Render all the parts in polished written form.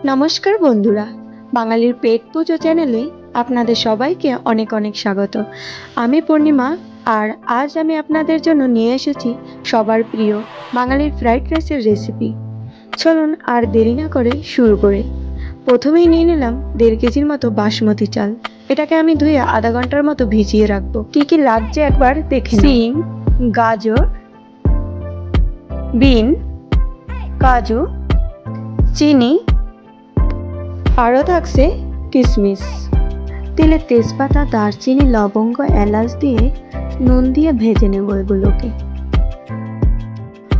নমস্কার বন্ধুরা, বাঙালির পেট পুজো চ্যানেলে আপনাদের সবাইকে অনেক অনেক স্বাগত। আমি পূর্ণিমা, আর আজ আমি আপনাদের জন্য নিয়ে এসেছি সবার প্রিয় বাঙালির ফ্রাইড রাইসের রেসিপি। চলুন আর দেরি না করে শুরু করি। প্রথমেই নিয়ে নিলাম 1.5 কেজির মতো বাসমতি চাল। এটাকে আমি ধুয়ে আধা ঘন্টার মতো ভিজিয়ে রাখবো। কি কি লাগছে একবার দেখে নিন। সিম, গাজর, বিন, কাজু, চিনি, আরও থাকছে কিশমিশ। তেলে তেজপাতা, দারচিনি, লবঙ্গ, এলাচ দিয়ে নুন দিয়ে ভেজে নেব এগুলোকে।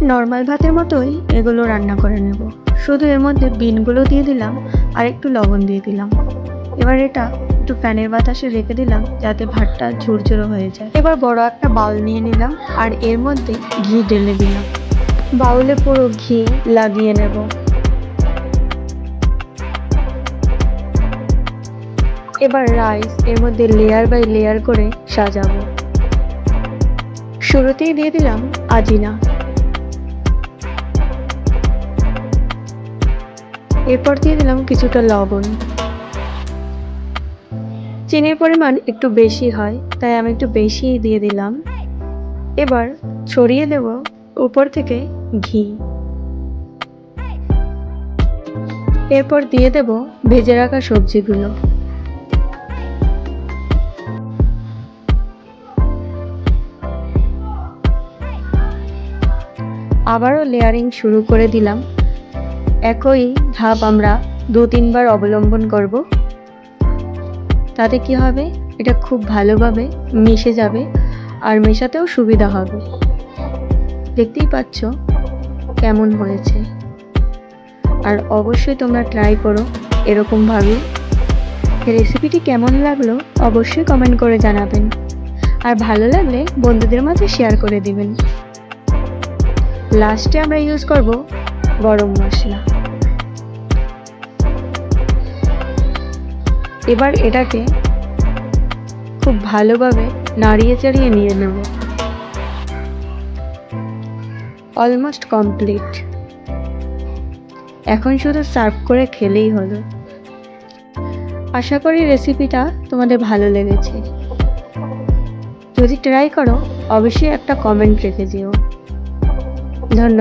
নর্মাল ভাতের মতোই এগুলো রান্না করে নেব, শুধু এর মধ্যে বিনগুলো দিয়ে দিলাম আর একটু লবণ দিয়ে দিলাম। এবার এটা একটু ফ্যানের বাতাসে রেখে দিলাম যাতে ভাতটা ঝুরঝুরো হয়ে যায়। এবার বড় একটা বাউল নিয়ে নিলাম আর এর মধ্যে ঘি ঢেলে দিলাম। বাউলে পুরো ঘি লাগিয়ে নেব। এবার রাইস এর মধ্যে লেয়ার বাই লেয়ার করে সাজাবো। শুরুতেই দিয়ে দিলাম আজিনা, এরপর দিয়ে দিলাম কিছুটা লবণ। চিনির পরিমাণ একটু বেশি হয়, তাই আমি একটু বেশিই দিয়ে দিলাম। এবার ছড়িয়ে দেব উপর থেকে ঘি। এরপর দিয়ে দেব ভেজে রাখা সবজিগুলো। আবারও লেয়ারিং শুরু করে দিলাম। একই ধাপ আমরা 2-3 বার অবলম্বন করব। তাতে কি হবে, এটা খুব ভালোভাবে মিশে যাবে আর মেশাতেও সুবিধা হবে। দেখতেই পাচ্ছ কেমন হয়েছে। আর অবশ্যই তোমরা ট্রাই করো এরকমভাবে। রেসিপিটি কেমন লাগলো অবশ্যই কমেন্ট করে জানাবেন, আর ভালো লাগলে বন্ধুদের মাঝে শেয়ার করে দিবেন। লাস্টে আমরা ইউজ করব গরম মশলা। এবার এটাকে খুব ভালোভাবে নাড়িয়ে চাড়িয়ে নিয়ে নেব। Almost complete. এখন শুধু সার্ভ করে খেলেই হলো। আশা করি রেসিপিটা তোমাদের ভালো লেগেছে। যদি ট্রাই করো অবশ্যই একটা কমেন্ট রেখে দিও। ধন্যবাদ।